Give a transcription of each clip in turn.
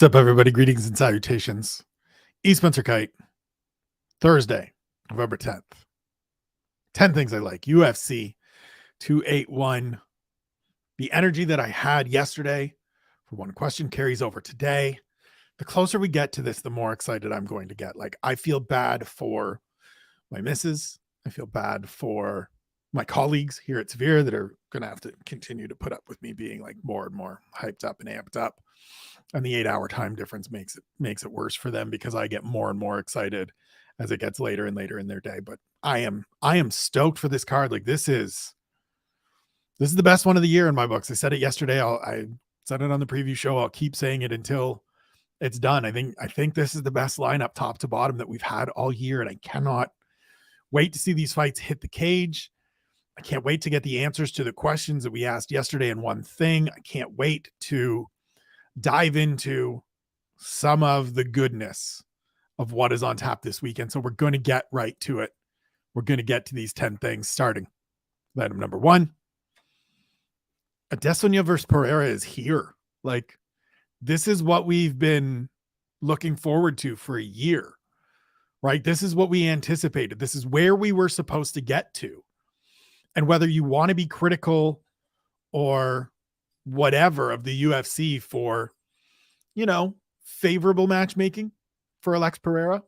What's up, everybody? Greetings and salutations. E. Spencer Kyte, Thursday, November 10th. 10 things I like. UFC 281. The energy that I had yesterday for one question carries over today. The closer we get to this, the more excited I'm going to get. Like, I feel bad for my missus. I feel bad for my colleagues here at Severe that are going to have to continue to put up with me being like more and more hyped up and amped up. And the 8-hour time difference makes it worse for them because I get more and more excited as it gets later and later in their day. But I am stoked for this card. Like, this is the best one of the year in my books. I said it yesterday. I said it on the preview show. I'll keep saying it until it's done. I think this is the best lineup top to bottom that we've had all year, and I cannot wait to see these fights hit the cage. I can't wait to get the answers to the questions that we asked yesterday in one thing. I can't wait to dive into some of the goodness of what is on tap this weekend. So we're going to get right to it. We're going to get to these 10 things, starting with item number 1. Adesanya versus Pereira is here. Like, this is what we've been looking forward to for a year, right? This is what we anticipated. This is where we were supposed to get to. And whether you want to be critical or whatever of the UFC for, favorable matchmaking for Alex Pereira,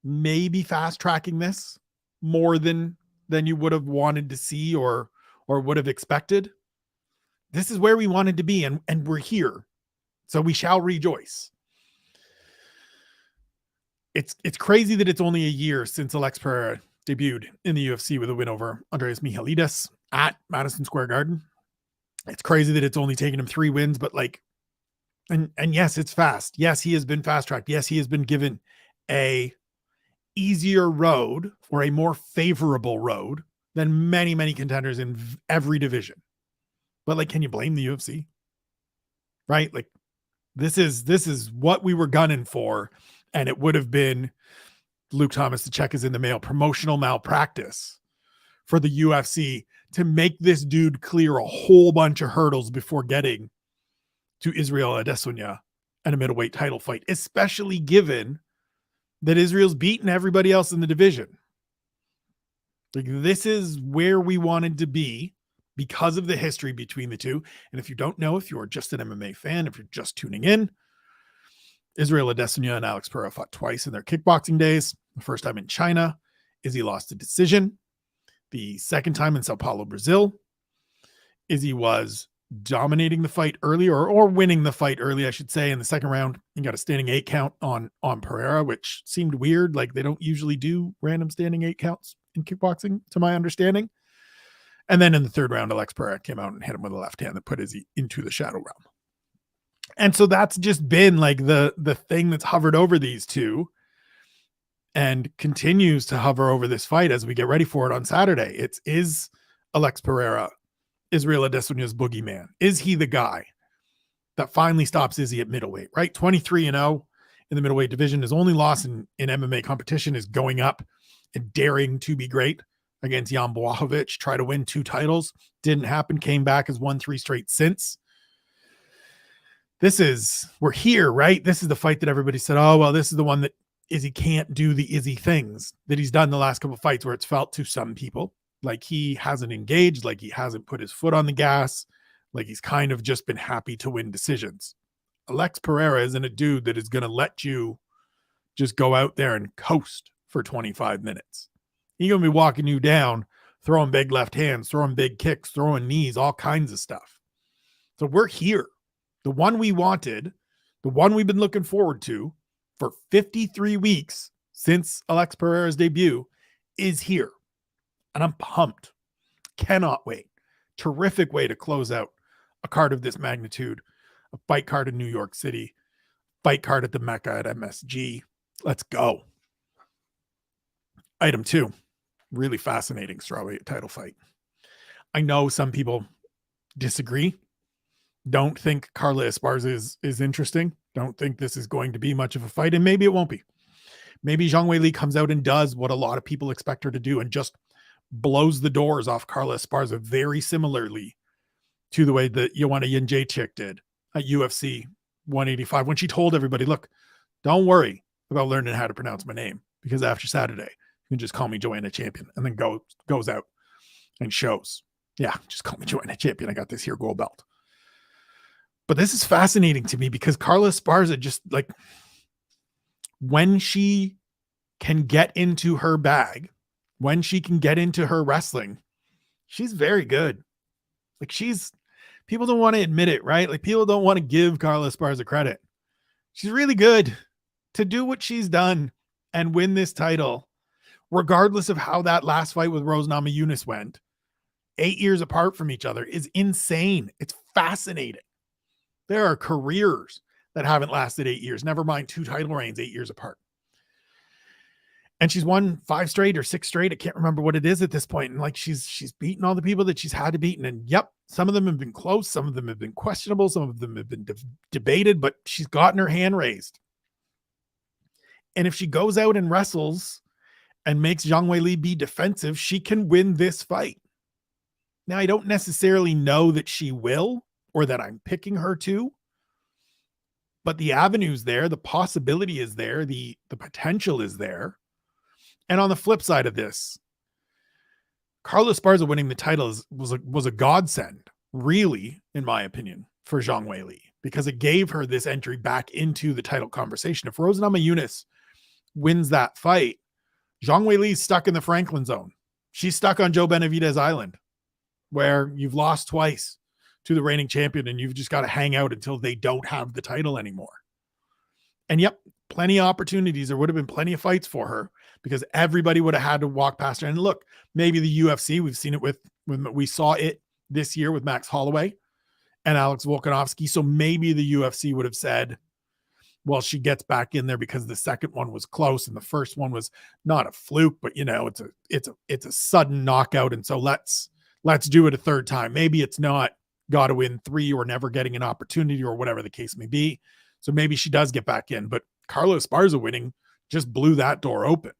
maybe fast tracking this more than you would have wanted to see or would have expected. This is where we wanted to be, and we're here. So we shall rejoice. It's crazy that it's only a year since Alex Pereira debuted in the UFC with a win over Andreas Michailidis at Madison Square Garden. It's crazy that it's only taken him 3 wins, but and yes, it's fast. Yes, he has been fast tracked. Yes, he has been given a easier road or a more favorable road than many, many contenders in every division. But can you blame the UFC? Right? Like, this is what we were gunning for, and it would have been Luke Thomas, the check is in the mail, promotional malpractice for the UFC to make this dude clear a whole bunch of hurdles before getting to Israel Adesanya and a middleweight title fight, especially given that Israel's beaten everybody else in the division. Like, this is where we wanted to be because of the history between the two. And if you don't know, if you're just an MMA fan, if you're just tuning in, Israel Adesanya and Alex Pereira fought twice in their kickboxing days. The first time in China, Izzy lost a decision. The second time in Sao Paulo, Brazil, Izzy was dominating the fight early, or winning the fight early, I should say. In the second round, he got a standing 8 count on Pereira, which seemed weird. Like, they don't usually do random standing 8 counts in kickboxing, to my understanding. And then in the third round, Alex Pereira came out and hit him with a left hand that put Izzy into the shadow realm. And so that's just been like the thing that's hovered over these two and continues to hover over this fight as we get ready for it on Saturday. Is Alex Pereira Israel Adesanya's boogeyman? Is he the guy that finally stops Izzy at middleweight, right? 23-0 in the middleweight division. His only loss in MMA competition is going up and daring to be great against Jan Blachowicz, try to win 2 titles. Didn't happen, came back, has won 3 straight since. We're here, right? This is the fight that everybody said, oh, well, this is the one that Izzy can't do the Izzy things that he's done the last couple of fights, where it's felt to some people like he hasn't engaged, like he hasn't put his foot on the gas, like he's kind of just been happy to win decisions. Alex Pereira isn't a dude that is going to let you just go out there and coast for 25 minutes. He's going to be walking you down, throwing big left hands, throwing big kicks, throwing knees, all kinds of stuff. So we're here. The one we wanted, the one we've been looking forward to for 53 weeks since Alex Pereira's debut, is here. And I'm pumped. Cannot wait. Terrific way to close out a card of this magnitude. A fight card in New York City. Fight card at the Mecca at MSG. Let's go. Item 2. Really fascinating strawweight title fight. I know some people disagree. Don't think Carla Esparza is interesting. Don't think this is going to be much of a fight, and maybe it won't be. Maybe Zhang Weili comes out and does what a lot of people expect her to do and just blows the doors off Carla Esparza very similarly to the way that Joanna Jędrzejczyk did at UFC 185 when she told everybody, look, don't worry about learning how to pronounce my name, because after Saturday, you can just call me Joanna Champion, and then goes out and shows. Yeah, just call me Joanna Champion. I got this here gold belt. But this is fascinating to me because Carla Esparza, just like, when she can get into her bag, when she can get into her wrestling, she's very good. Like, people don't want to admit it, right? Like, people don't want to give Carla Esparza credit. She's really good. To do what she's done and win this title, regardless of how that last fight with Rose Namajunas went, 8 years apart from each other, is insane. It's fascinating. There are careers that haven't lasted 8 years, never mind 2 title reigns 8 years apart. And she's won 5 straight or 6 straight. I can't remember what it is at this point. And like, she's beaten all the people that she's had to beat. And yep, some of them have been close. Some of them have been questionable. Some of them have been debated, but she's gotten her hand raised. And if she goes out and wrestles and makes Zhang Weili be defensive, she can win this fight. Now, I don't necessarily know that she will, or that I'm picking her to, but the avenue's there, the possibility is there, the potential is there. And on the flip side of this, Carla Esparza winning the title was a godsend, really, in my opinion, for Zhang Weili, because it gave her this entry back into the title conversation. If Rose Namajunas wins that fight, Zhang Weili's stuck in the Franklin zone. She's stuck on Joe Benavidez Island, where you've lost twice to the reigning champion and you've just got to hang out until they don't have the title anymore. And yep, plenty of opportunities. There would have been plenty of fights for her because everybody would have had to walk past her. And look, maybe the UFC, we've seen it when we saw it this year with Max Holloway and Alex Volkanovski. So maybe the UFC would have said, well, she gets back in there because the second one was close and the first one was not a fluke, but it's a sudden knockout. And so let's do it a third time. Maybe it's not got to win 3 or never getting an opportunity or whatever the case may be. So maybe she does get back in, but Carla Esparza winning just blew that door open.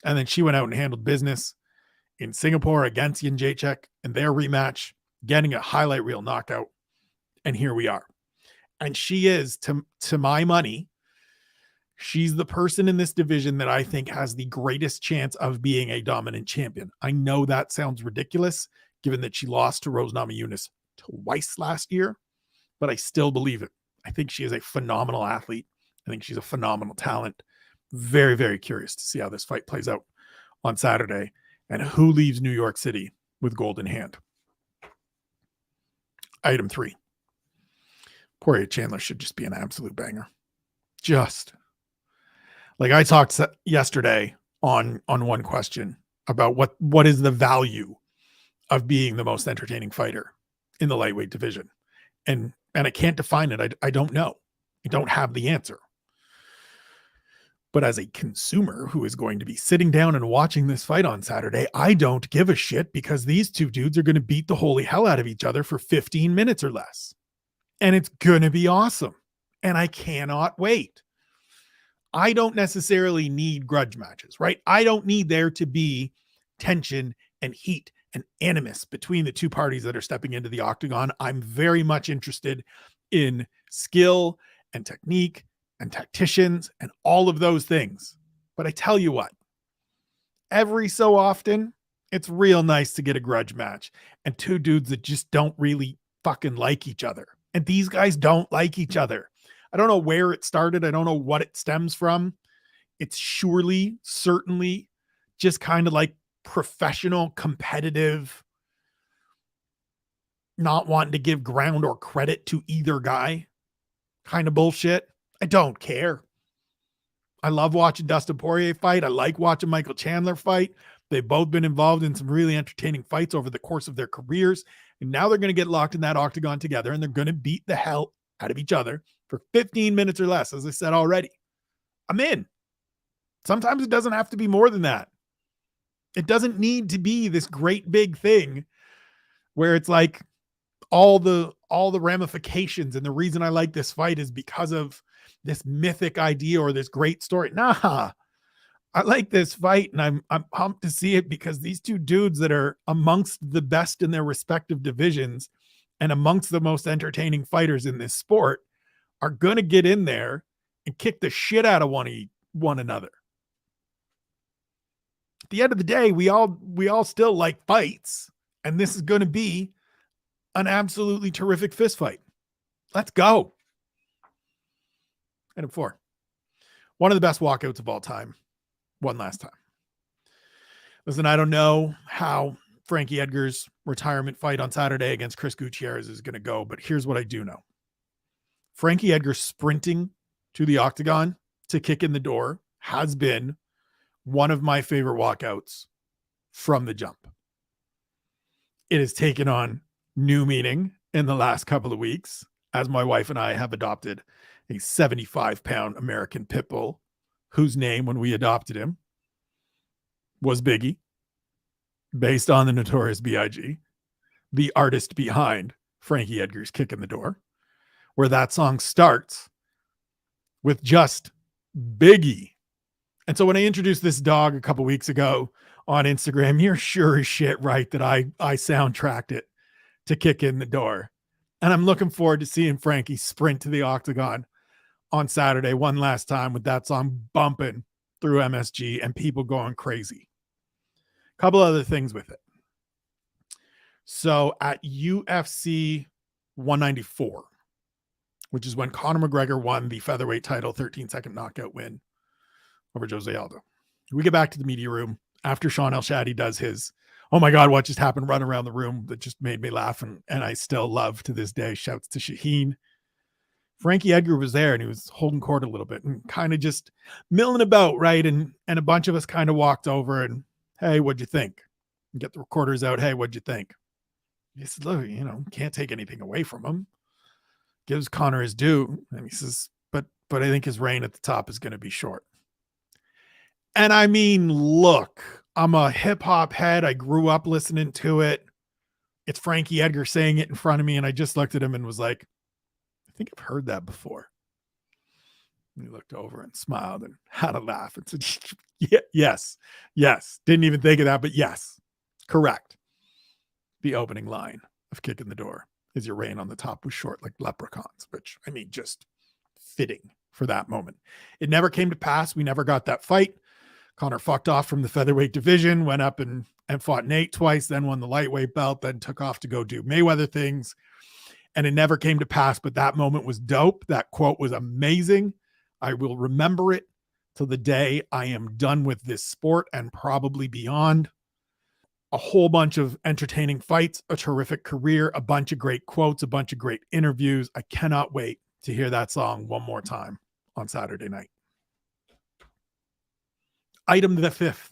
And then she went out and handled business in Singapore against Jędrzejczyk in their rematch, getting a highlight reel knockout. And here we are. And she is, to my money, she's the person in this division that I think has the greatest chance of being a dominant champion. I know that sounds ridiculous, given that she lost to Rose Namajunas twice last year, but I still believe it. I think she is a phenomenal athlete. I think she's a phenomenal talent. Very, very curious to see how this fight plays out on Saturday and who leaves New York City with gold in hand. Item 3. Poirier Chandler should just be an absolute banger. Just like I talked yesterday on one question about what is the value of being the most entertaining fighter in the lightweight division. And I can't define it. I don't know. I don't have the answer. But as a consumer who is going to be sitting down and watching this fight on Saturday, I don't give a shit because these two dudes are going to beat the holy hell out of each other for 15 minutes or less. And it's going to be awesome. And I cannot wait. I don't necessarily need grudge matches, right? I don't need there to be tension and heat and animus between the two parties that are stepping into the octagon. I'm very much interested in skill and technique and tacticians and all of those things. But I tell you what, every so often, it's real nice to get a grudge match and two dudes that just don't really fucking like each other. And these guys don't like each other. I don't know where it started. I don't know what it stems from. It's certainly just kind of like professional, competitive, not wanting to give ground or credit to either guy kind of bullshit. I don't care. I love watching Dustin Poirier fight. I like watching Michael Chandler fight. They've both been involved in some really entertaining fights over the course of their careers. And now they're going to get locked in that octagon together and they're going to beat the hell out of each other for 15 minutes or less. As I said already, I'm in. Sometimes it doesn't have to be more than that. It doesn't need to be this great big thing where it's like all the ramifications. And the reason I like this fight is because of this mythic idea or this great story. Nah, I like this fight and I'm pumped to see it because these two dudes that are amongst the best in their respective divisions and amongst the most entertaining fighters in this sport are going to get in there and kick the shit out of one another. At the end of the day, we all still like fights, and this is going to be an absolutely terrific fist fight. Let's go. Item 4. One of the best walkouts of all time. One last time. Listen, I don't know how Frankie Edgar's retirement fight on Saturday against Chris Gutierrez is going to go, but here's what I do know. Frankie Edgar sprinting to the octagon to kick in the door has been one of my favorite walkouts from the jump. It has taken on new meaning in the last couple of weeks as my wife and I have adopted a 75-pound American pit bull whose name, when we adopted him, was Biggie, based on the Notorious B.I.G., the artist behind Frankie Edgar's Kick in the Door, where that song starts with just Biggie. And so when I introduced this dog a couple weeks ago on Instagram, you're sure as shit right that I soundtracked it to Kick in the Door. And I'm looking forward to seeing Frankie sprint to the octagon on Saturday one last time with that song bumping through MSG and people going crazy. A couple other things with it. So at UFC 194, which is when Conor McGregor won the featherweight title, 13-second knockout win over Jose Aldo. We get back to the media room after Sean El-Shadi does his, oh my God, what just happened, run around the room that just made me laugh. And I still love to this day. Shouts to Shaheen. Frankie Edgar was there and he was holding court a little bit and kind of just milling about, right? And a bunch of us kind of walked over and, hey, what'd you think? And get the recorders out. Hey, what'd you think? He said, look, can't take anything away from him. Gives Conor his due. And he says, but I think his reign at the top is going to be short. And I mean, look, I'm a hip hop head. I grew up listening to it. It's Frankie Edgar saying it in front of me. And I just looked at him and was like, I think I've heard that before. And he looked over and smiled and had a laugh and said, yes. Didn't even think of that, but yes, correct. The opening line of Kick in the Door is your reign on the top was short like leprechauns, which, I mean, just fitting for that moment. It never came to pass. We never got that fight. Conor fucked off from the featherweight division, went up and fought Nate twice, then won the lightweight belt, then took off to go do Mayweather things. And it never came to pass, but that moment was dope. That quote was amazing. I will remember it till the day I am done with this sport and probably beyond. A whole bunch of entertaining fights, a terrific career, a bunch of great quotes, a bunch of great interviews. I cannot wait to hear that song one more time on Saturday night. Item the 5th,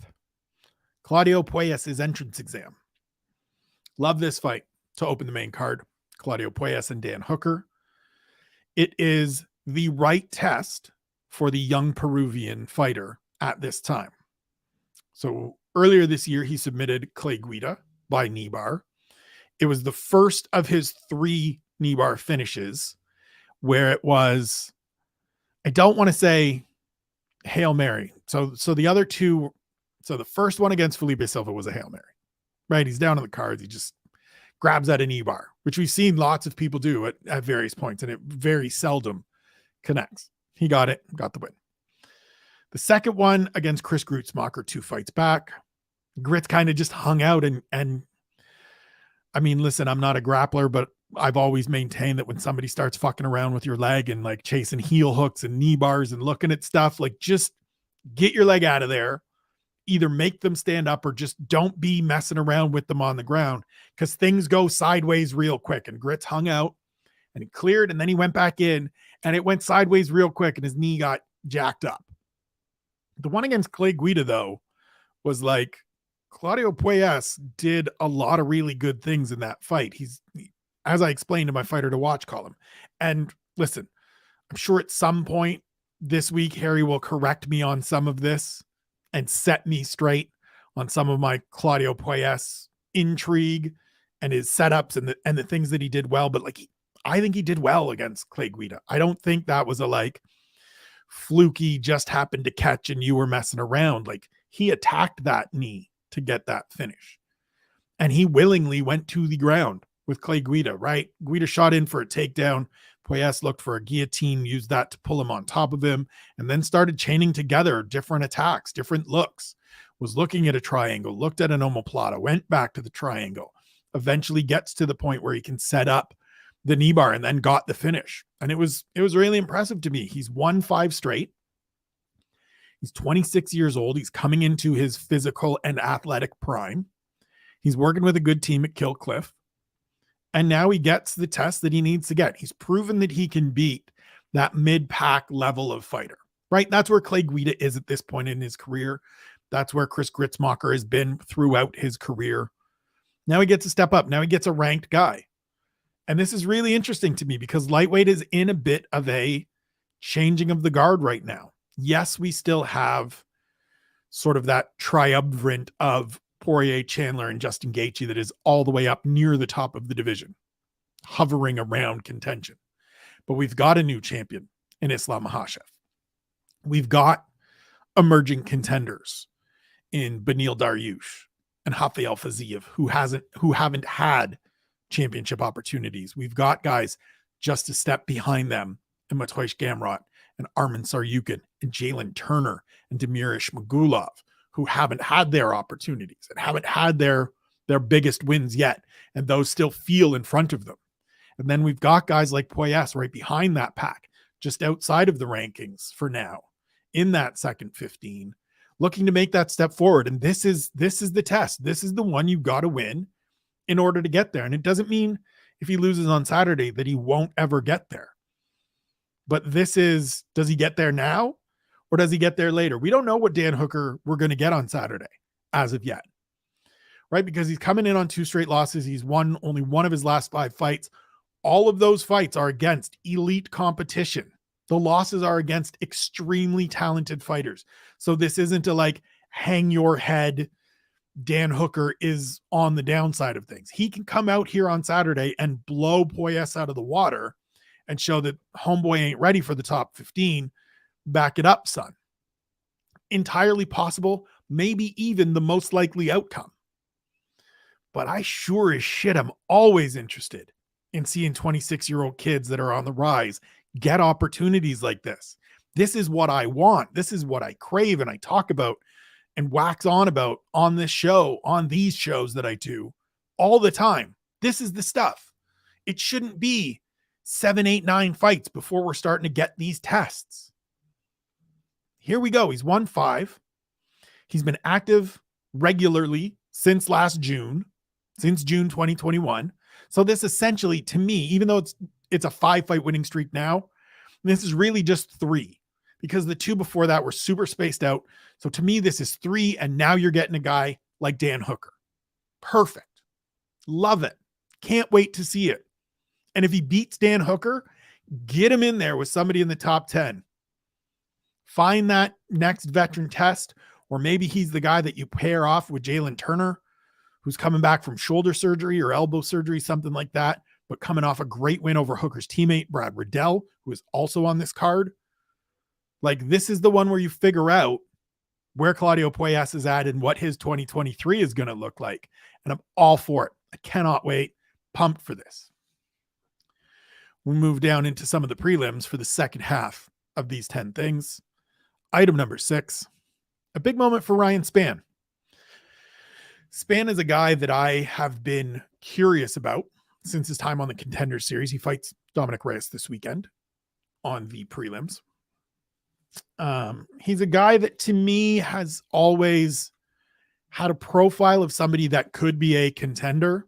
Claudio Puelles' entrance exam. Love this fight to open the main card. Claudio Puelles and Dan Hooker. It is the right test for the young Peruvian fighter at this time. So earlier this year, he submitted Clay Guida by knee bar. It was the first of his 3 knee bar finishes where it was, I don't want to say Hail Mary. So the other 2, so the first one against Felipe Silva was a Hail Mary, right? He's down on the cards. He just grabs at an knee bar, which we've seen lots of people do at various points, and it very seldom connects. He got it, got the win. The second one against Chris Grutzmacher 2 fights back. Grits kind of just hung out and I mean, listen, I'm not a grappler, but I've always maintained that when somebody starts fucking around with your leg and like chasing heel hooks and knee bars and looking at stuff, like just get your leg out of there. Either make them stand up or just don't be messing around with them on the ground because things go sideways real quick. And Grits hung out and he cleared and then he went back in and it went sideways real quick and his knee got jacked up. The one against Clay Guida, though, was like Claudio Puelles did a lot of really good things in that fight. He's, as I explained in my Fighter to Watch column. And listen, I'm sure at some point this week, Harry will correct me on some of this and set me straight on some of my Claudio Puelles intrigue and his setups and the things that he did well. But like, I think he did well against Clay Guida. I don't think that was a like fluky just happened to catch and you were messing around. Like he attacked that knee to get that finish. And he willingly went to the ground with Clay Guida, right? Guida shot in for a takedown. Poyes looked for a guillotine, used that to pull him on top of him, and then started chaining together different attacks, different looks. Was looking at a triangle, looked at an omoplata, went back to the triangle, eventually gets to the point where he can set up the knee bar and then got the finish. And it was really impressive to me. He's won 5 straight. He's 26 years old. He's coming into his physical and athletic prime. He's working with a good team at Kill Cliff. And now he gets the test that he needs to get. He's proven that he can beat that mid-pack level of fighter, right? That's where Clay Guida is at this point in his career. That's where Chris Gritzmacher has been throughout his career. Now he gets a step up. Now he gets a ranked guy. And this is really interesting to me because lightweight is in a bit of a changing of the guard right now. Yes, we still have sort of that triumvirate of Poirier, Chandler, and Justin Gaethje that is all the way up near the top of the division, hovering around contention. But we've got a new champion in Islam Makhachev. We've got emerging contenders in Beneil Dariush and Rafael Fiziev, who haven't had championship opportunities. We've got guys just a step behind them in Mateusz Gamrot and Arman Tsarukyan and Jalen Turner and Damir Ismagulov, who haven't had their opportunities and haven't had their biggest wins yet. And those still feel in front of them. And then we've got guys like Poyes right behind that pack, just outside of the rankings for now, in that second 15, looking to make that step forward. And this is the test. This is the one you've got to win in order to get there. And it doesn't mean if he loses on Saturday that he won't ever get there. But this is, does he get there now or does he get there later? We don't know what Dan Hooker we're going to get on Saturday as of yet, right? Because he's coming in on 2 straight losses. He's won only one of his last 5 fights. All of those fights are against elite competition. The losses are against extremely talented fighters. So this isn't a like hang your head. Dan Hooker is on the downside of things. He can come out here on Saturday and blow Poyes out of the water and show that homeboy ain't ready for the top 15. Back it up, son. Entirely possible, maybe even the most likely outcome. But I sure as shit am always interested in seeing 26-year-old kids that are on the rise get opportunities like this. This is what I want. This is what I crave and I talk about and wax on about on this show, on these shows that I do all the time. This is the stuff. It shouldn't be 7, 8, 9 fights before we're starting to get these tests. Here we go. He's won 5. He's been active regularly since last June, since June 2021. So this essentially, to me, even though it's a 5-fight winning streak now, this is really just 3 because the 2 before that were super spaced out. So to me, this is 3, and now you're getting a guy like Dan Hooker. Perfect. Love it. Can't wait to see it. And if he beats Dan Hooker, get him in there with somebody in the top 10. Find that next veteran test, or maybe he's the guy that you pair off with Jalen Turner, who's coming back from shoulder surgery or elbow surgery, something like that, but coming off a great win over Hooker's teammate, Brad Riddell, who is also on this card. Like, this is the one where you figure out where Claudio Poyes is at and what his 2023 is going to look like. And I'm all for it. I cannot wait. Pumped for this. We'll move down into some of the prelims for the second half of these 10 things. Item number 6, a big moment for Ryan Spann. Spann is a guy that I have been curious about since his time on the Contender Series. He fights Dominic Reyes this weekend on the prelims. He's a guy that to me has always had a profile of somebody that could be a contender,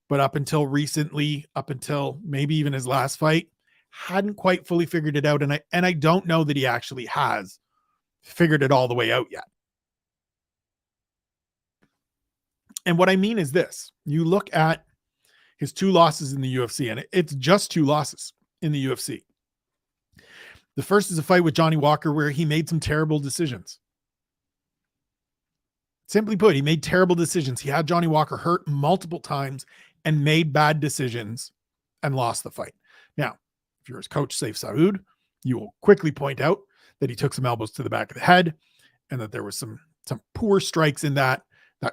but up until recently, up until maybe even his last fight, hadn't quite fully figured it out. And I don't know that he actually has figured it all the way out yet. And what I mean is this: you look at his 2 losses in the UFC, and it's just 2 losses in the UFC. The first is a fight with Johnny Walker where he made some terrible decisions. Simply put, he made terrible decisions. He had Johnny Walker hurt multiple times and made bad decisions and lost the fight. Now, if you're his coach, Saif Saud, you will quickly point out that he took some elbows to the back of the head and that there was some poor strikes in that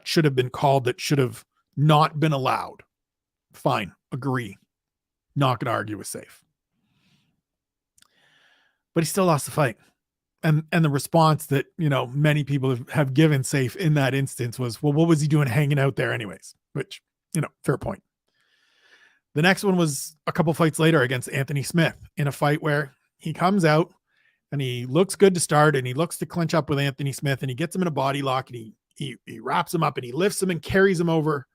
should have been called, that should have not been allowed. Fine. Agree. Not going to argue with Saif. but he still lost the fight. And the response that, many people have given Safe in that instance was, well, what was he doing hanging out there anyways? Which, fair point. The next one was a couple fights later against Anthony Smith in a fight where he comes out and he looks good to start and he looks to clinch up with Anthony Smith and he gets him in a body lock and he wraps him up and he lifts him and carries him over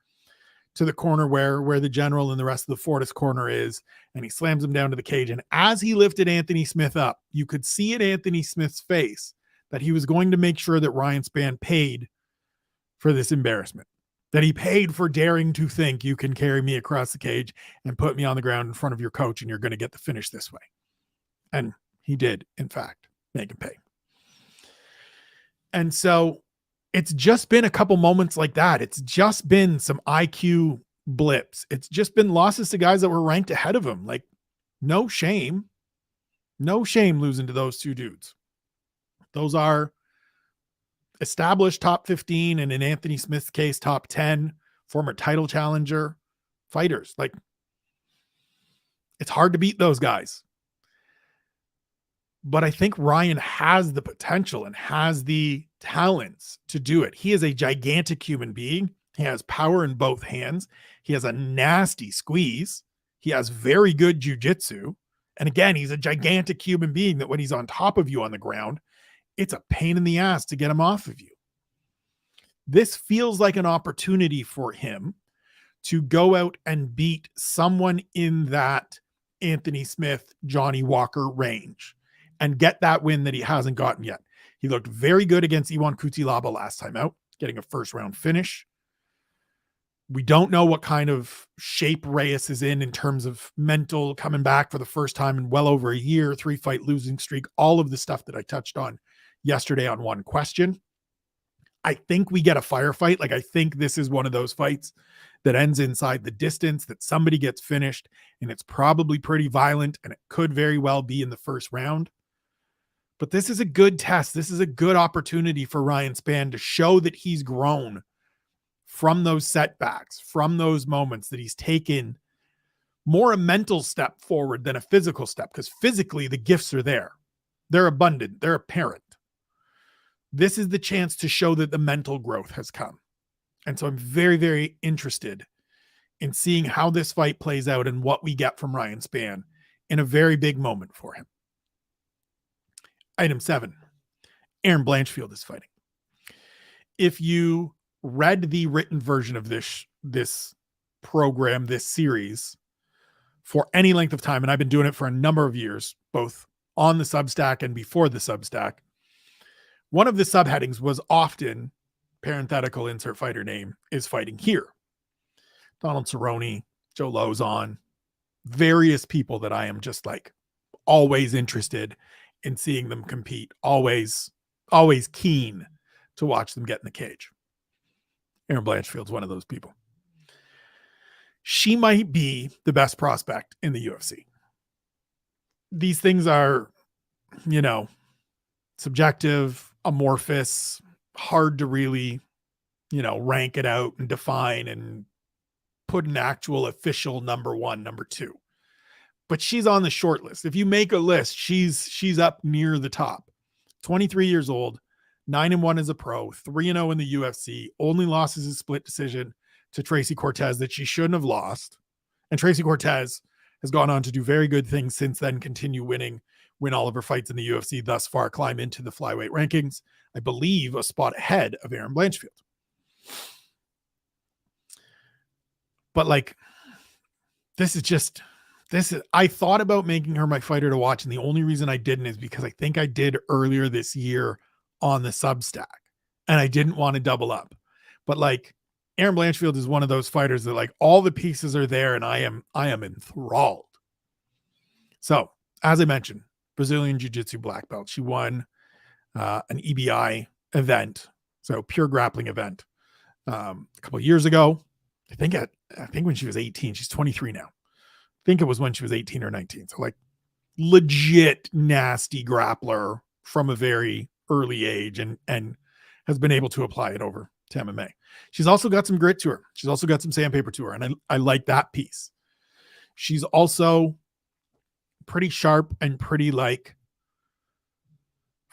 to the corner where the general and the rest of the Fortis corner is, and he slams him down to the cage. And as he lifted Anthony Smith up, you could see in Anthony Smith's face that he was going to make sure that Ryan Spann paid for this embarrassment, that he paid for daring to think you can carry me across the cage and put me on the ground in front of your coach and you're going to get the finish this way. And he did, in fact, make him pay. And so it's just been a couple moments like that. It's just been some IQ blips. It's just been losses to guys that were ranked ahead of him. Like, no shame losing to those two dudes. Those are established top 15, and in Anthony Smith's case, top 10, former title challenger fighters. Like, it's hard to beat those guys. But I think Ryan has the potential and has the talents to do it. He is a gigantic human being. He has power in both hands. He has a nasty squeeze. He has very good jiu-jitsu. And again, he's a gigantic human being that when he's on top of you on the ground, it's a pain in the ass to get him off of you. This feels like an opportunity for him to go out and beat someone in that Anthony Smith, Johnny Walker range and get that win that he hasn't gotten yet. He looked very good against Iwan Kutilaba last time out, getting a first round finish. We don't know what kind of shape Reyes is in terms of mental, coming back for the first time in well over a year, 3-fight losing streak, all of the stuff that I touched on yesterday on One Question. I think we get a firefight. Like, I think this is one of those fights that ends inside the distance, that somebody gets finished, and it's probably pretty violent, and it could very well be in the first round. But this is a good test. This is a good opportunity for Ryan Spann to show that he's grown from those setbacks, from those moments, that he's taken more a mental step forward than a physical step, because physically the gifts are there. They're abundant. They're apparent. This is the chance to show that the mental growth has come. And so I'm very, very interested in seeing how this fight plays out and what we get from Ryan Spann in a very big moment for him. Item 7, Aaron Blanchfield is fighting. If you read the written version of this program, this series, for any length of time, and I've been doing it for a number of years, both on the Substack and before the Substack, one of the subheadings was often parenthetical insert fighter name is fighting here. Donald Cerrone, Joe Lozon, various people that I am just like always interested in seeing them compete, always keen to watch them get in the cage. Aaron Blanchfield's one of those people. She might be the best prospect in the UFC. These things are, subjective, amorphous, hard to really, rank it out and define and put an actual official number 1, number 2. But she's on the short list. If you make a list, she's up near the top. 23 years old, 9-1 as a pro, 3-0 in the UFC. Only loss is a split decision to Tracy Cortez that she shouldn't have lost. And Tracy Cortez has gone on to do very good things since then, continue win all of her fights in the UFC thus far, climb into the flyweight rankings. I believe a spot ahead of Aaron Blanchfield. But I thought about making her my fighter to watch, and the only reason I didn't is because I think I did earlier this year on the Substack, and I didn't want to double up. But Aaron Blanchfield is one of those fighters that all the pieces are there, and I am enthralled. So, as I mentioned, Brazilian Jiu-Jitsu black belt. She won an EBI event, so pure grappling event, a couple of years ago. I think when she was 18. She's 23 now. I think it was when she was 18 or 19. So legit nasty grappler from a very early age and has been able to apply it over to MMA. She's also got some grit to her. She's also got some sandpaper to her. And I like that piece. She's also pretty sharp and pretty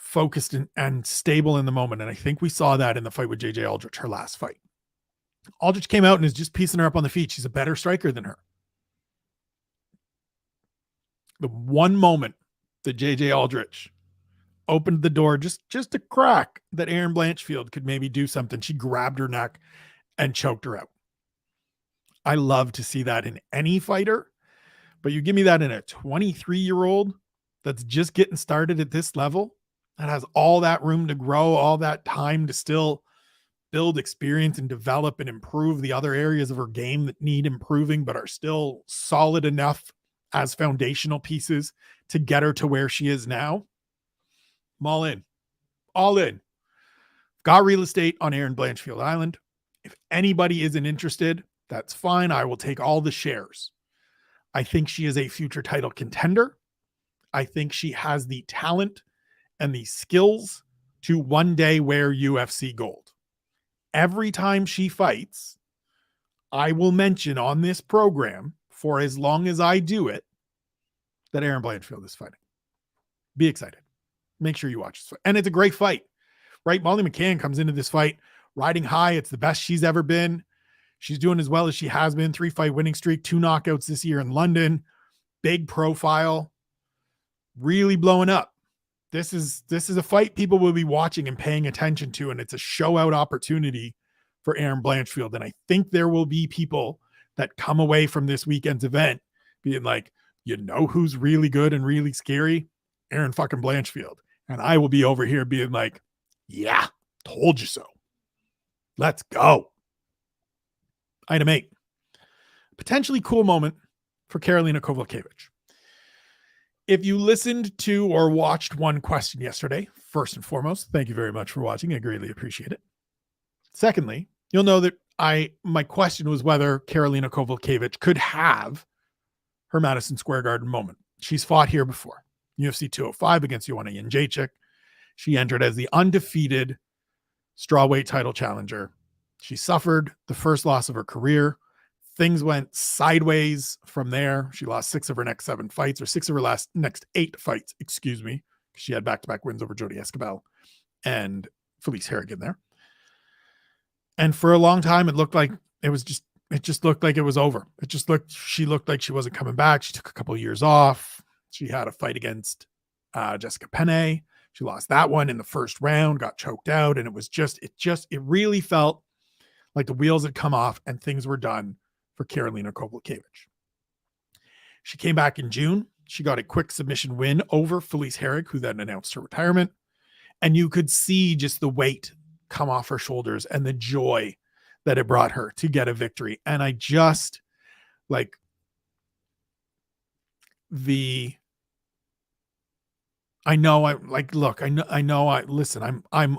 focused and stable in the moment. And I think we saw that in the fight with JJ Aldrich, her last fight. Aldrich came out and is just piecing her up on the feet. She's a better striker than her. The one moment that JJ Aldrich opened the door just a crack that Erin Blanchfield could maybe do something, she grabbed her neck and choked her out. I love to see that in any fighter, but you give me that in a 23-year-old that's just getting started at this level, that has all that room to grow, all that time to still build experience and develop and improve the other areas of her game that need improving, but are still solid enough as foundational pieces to get her to where she is now. I'm all in. All in. Got real estate on Erin Blanchfield Island. If anybody isn't interested, that's fine. I will take all the shares. I think she is a future title contender. I think she has the talent and the skills to one day wear UFC gold. Every time she fights, I will mention on this program, for as long as I do it, that Erin Blanchfield is fighting. Be excited. Make sure you watch this fight. And it's a great fight, right? Molly McCann comes into this fight riding high. It's the best she's ever been. She's doing as well as she has been. 3-fight winning streak, 2 knockouts this year in London. Big profile. Really blowing up. This is a fight people will be watching and paying attention to, and it's a show-out opportunity for Erin Blanchfield. And I think there will be people that come away from this weekend's event being like, you know who's really good and really scary? Erin fucking Blanchfield. And I will be over here being like, yeah, told you so. Let's go. Item 8. Potentially cool moment for Karolina Kowalkiewicz. If you listened to or watched One Question yesterday, first and foremost, thank you very much for watching. I greatly appreciate it. Secondly, you'll know that my question was whether Karolina Kowalkiewicz could have her Madison Square Garden moment. She's fought here before. UFC 205 against Joanna Jędrzejczyk. She entered as the undefeated strawweight title challenger. She suffered the first loss of her career. Things went sideways from there. She lost 6 of her next 7 fights, or 6 of her next 8 fights, excuse me. She had back-to-back wins over Jodie Esquibel and Felice Harrigan there. And for a long time, it looked like it just looked like it was over. She looked like she wasn't coming back. She took a couple of years off. She had a fight against Jessica Penne. She lost that one in the first round, got choked out. And it really felt like the wheels had come off and things were done for Karolina Kowalkiewicz. She came back in June. She got a quick submission win over Felice Herrig, who then announced her retirement. And you could see just the weight come off her shoulders and the joy that it brought her to get a victory. And I just I'm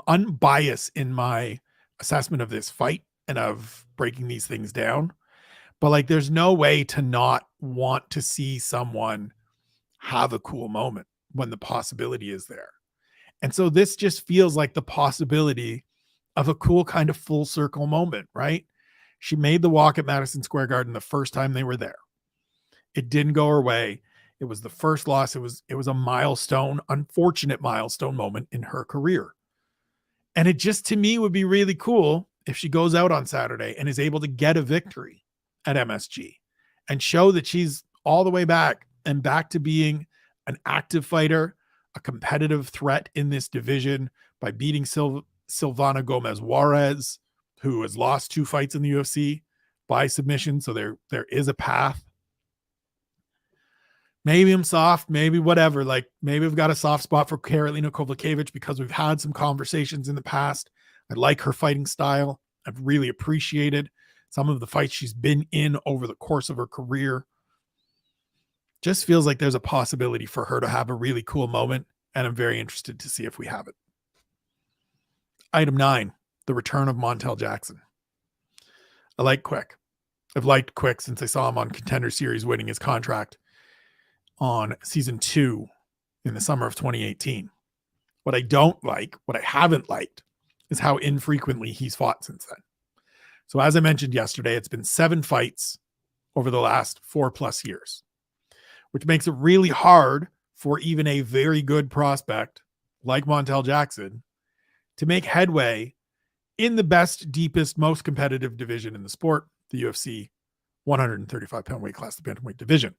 unbiased in my assessment of this fight and of breaking these things down. But there's no way to not want to see someone have a cool moment when the possibility is there. And so this just feels like the possibility of a cool kind of full circle moment, right? She made the walk at Madison Square Garden the first time they were there. It didn't go her way. It was the first loss. It was a milestone, unfortunate milestone moment in her career. And it just, to me, would be really cool if she goes out on Saturday and is able to get a victory at MSG and show that she's all the way back and back to being an active fighter, a competitive threat in this division by beating Silvana Gomez Juarez, who has lost 2 fights in the UFC by submission. So there is a path. Maybe I'm soft, maybe whatever. Maybe I've got a soft spot for Karolina Kowalkiewicz because we've had some conversations in the past. I like her fighting style. I've really appreciated some of the fights she's been in over the course of her career. Just feels like there's a possibility for her to have a really cool moment, and I'm very interested to see if we have it. Item 9, the return of Montel Jackson. I like Quick. I've liked Quick since I saw him on Contender Series winning his contract on season 2 in the summer of 2018. What I haven't liked is how infrequently he's fought since then. So as I mentioned yesterday, it's been 7 fights over the last 4+ years, which makes it really hard for even a very good prospect like Montel Jackson, to make headway in the best, deepest, most competitive division in the sport, the UFC 135-pound weight class, the bantamweight division.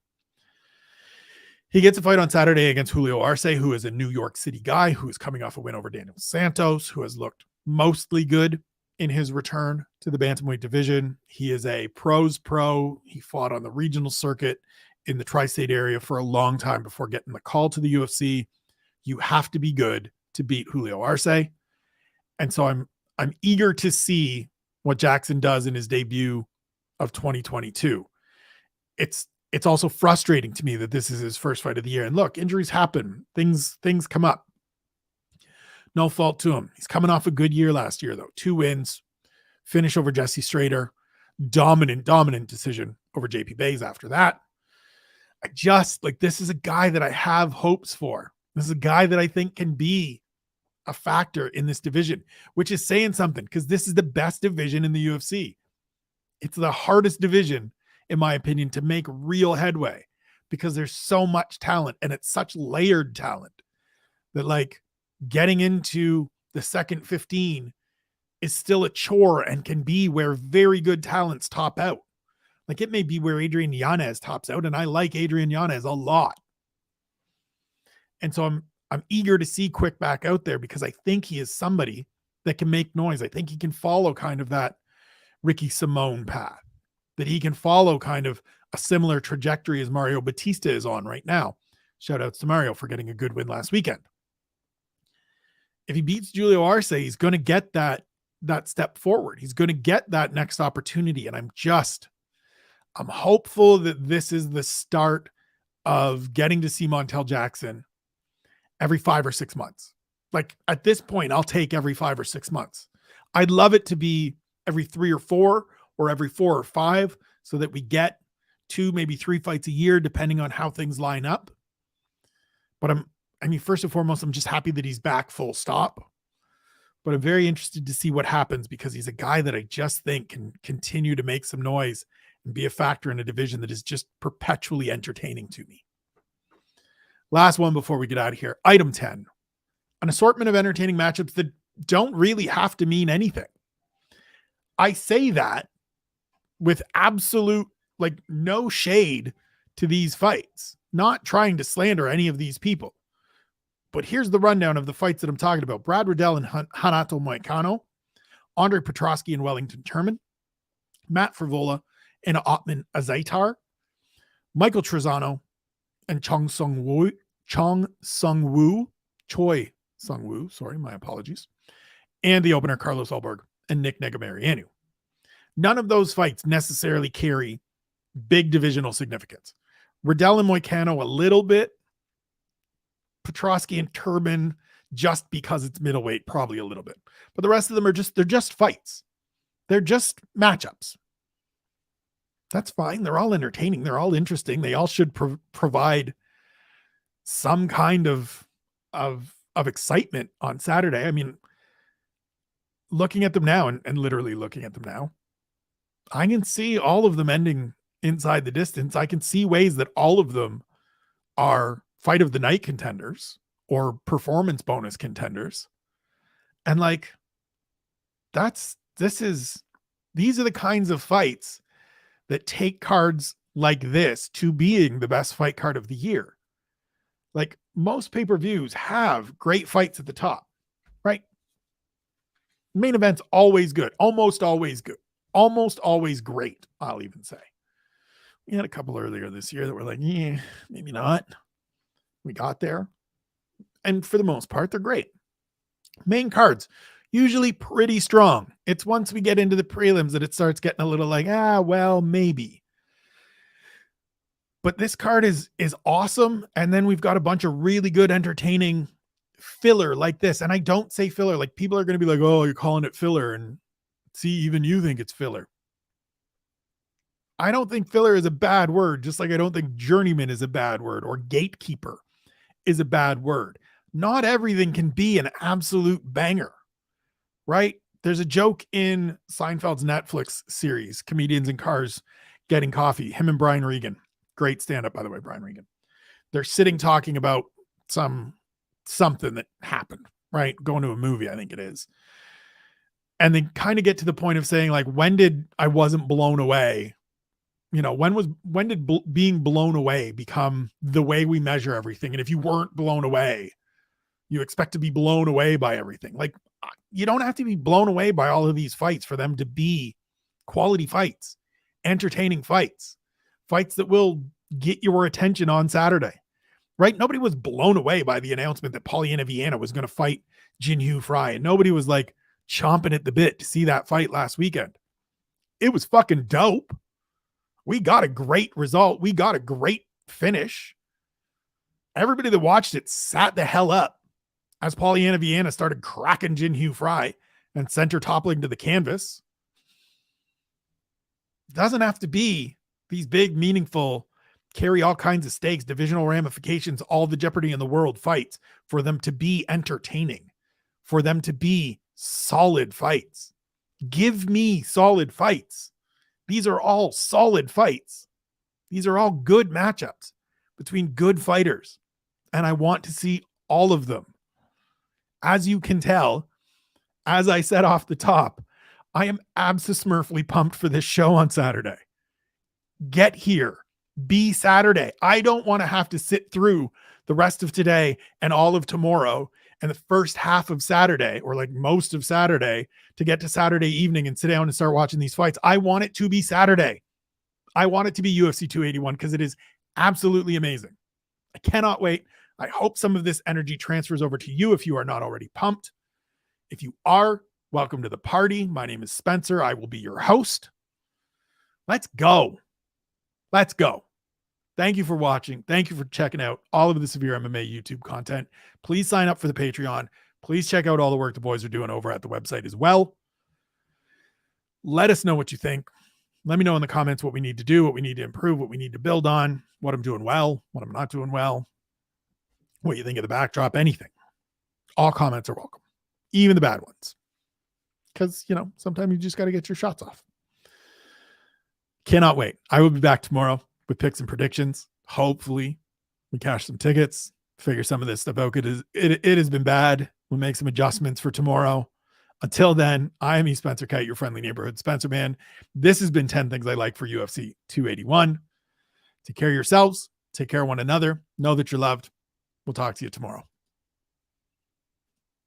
He gets a fight on Saturday against Julio Arce, who is a New York City guy who is coming off a win over Daniel Santos, who has looked mostly good in his return to the bantamweight division. He is a pros pro. He fought on the regional circuit in the tri-state area for a long time before getting the call to the UFC. You have to be good to beat Julio Arce. And so I'm eager to see what Jackson does in his debut of 2022. It's also frustrating to me that this is his first fight of the year. And look, injuries happen. Things come up. No fault to him. He's coming off a good year last year, though. 2 wins, finish over Jesse Strader, dominant decision over JP Bays after that. I just, like, this is a guy that I have hopes for. This is a guy that I think can be a factor in this division, which is saying something, because this is the best division in the UFC. It's the hardest division, in my opinion, to make real headway, because there's so much talent and it's such layered talent that, like, getting into the second 15 is still a chore and can be where very good talents top out. Like, it may be where Adrian Yanez tops out, and I like Adrian Yanez a lot. And so I'm eager to see Quick back out there, because I think he is somebody that can make noise. I think he can follow kind of that Ricky Simone path, that he can follow kind of a similar trajectory as Mario Batista is on right now. Shout outs to Mario for getting a good win last weekend. If he beats Julio Arce, he's going to get that step forward. He's going to get that next opportunity. And I'm hopeful that this is the start of getting to see Montel Jackson every 5 or 6 months. Like, at this point, I'll take every 5 or 6 months. I'd love it to be every 3 or 4 or every 4 or 5, so that we get 2, maybe 3 fights a year, depending on how things line up. But first and foremost, I'm just happy that he's back, full stop. But I'm very interested to see what happens, because he's a guy that I just think can continue to make some noise and be a factor in a division that is just perpetually entertaining to me. Last one before we get out of here. Item 10. An assortment of entertaining matchups that don't really have to mean anything. I say that with absolute, like, no shade to these fights. Not trying to slander any of these people. But here's the rundown of the fights that I'm talking about. Brad Riddell and Renato Moicano. Andre Petrosky and Wellington Turman. Matt Frivola and Ottman Azaitar. Michael Trezano and Choi Sung-woo, sorry, my apologies. And the opener, Carlos Ulberg and Nick Negamarianu. None of those fights necessarily carry big divisional significance. Riddell and Moicano a little bit. Petrosky and Turman, just because it's middleweight, probably a little bit. But the rest of them they're just fights. They're just matchups. That's fine. They're all entertaining. They're all interesting. They all should provide some kind of excitement on Saturday. I mean, looking at them now and literally looking at them now, I can see all of them ending inside the distance. I can see ways that all of them are fight of the night contenders or performance bonus contenders. And, like, these are the kinds of fights that take cards like this to being the best fight card of the year. Like, most pay-per-views have great fights at the top, right? Main event's always good, almost always good, almost always great, I'll even say. We had a couple earlier this year that were like, yeah, maybe not. We got there. And for the most part, they're great. Main cards, usually pretty strong. It's once we get into the prelims that it starts getting a little like, well, maybe. But this card is awesome. And then we've got a bunch of really good, entertaining filler like this. And I don't say filler. Like, people are going to be like, oh, you're calling it filler. And see, even you think it's filler. I don't think filler is a bad word, just like I don't think journeyman is a bad word or gatekeeper is a bad word. Not everything can be an absolute banger, right? There's a joke in Seinfeld's Netflix series, Comedians in Cars Getting Coffee, him and Brian Regan. Great stand-up, by the way, Brian Regan. They're sitting talking about some something that happened, right? Going to a movie, I think it is. And they kind of get to the point of saying, like, when did I wasn't blown away? You know, when did being blown away become the way we measure everything? And if you weren't blown away, you expect to be blown away by everything. Like, you don't have to be blown away by all of these fights for them to be quality fights, entertaining fights, fights that will get your attention on Saturday, right? Nobody was blown away by the announcement that Polyana Viana was going to fight Jinhyu Fry, and nobody was like chomping at the bit to see that fight last weekend. It was fucking dope. We got a great result. We got a great finish. Everybody that watched it sat the hell up as Polyana Viana started cracking Jinhyu Fry and sent her toppling to the canvas. It doesn't have to be these big, meaningful, carry all kinds of stakes, divisional ramifications, all the jeopardy in the world fights for them to be entertaining, for them to be solid fights. Give me solid fights. These are all solid fights. These are all good matchups between good fighters. And I want to see all of them. As you can tell, as I said off the top, I am abso-smurfly pumped for this show on Saturday. Get here. Be Saturday. I don't want to have to sit through the rest of today and all of tomorrow and the first half of Saturday, or like most of Saturday, to get to Saturday evening and sit down and start watching these fights. I want it to be Saturday. I want it to be UFC 281 because it is absolutely amazing. I cannot wait. I hope some of this energy transfers over to you if you are not already pumped. If you are, welcome to the party. My name is Spencer. I will be your host. Let's go. Let's go. Thank you for watching. Thank you for checking out all of the SevereMMA YouTube content. Please sign up for the Patreon. Please check out all the work the boys are doing over at the website as well. Let us know what you think. Let me know in the comments what we need to do, what we need to improve, what we need to build on, what I'm doing well, what I'm not doing well, what you think of the backdrop, anything. All comments are welcome, even the bad ones. Because, you know, sometimes you just got to get your shots off. Cannot wait. I will be back tomorrow with picks and predictions. Hopefully we cash some tickets, figure some of this stuff out. It has been bad. We'll make some adjustments for tomorrow. Until then, I am Spencer Kyte, your friendly neighborhood Spencer man. This has been 10 Things I Like for UFC 281. Take care of yourselves. Take care of one another. Know that you're loved. We'll talk to you tomorrow.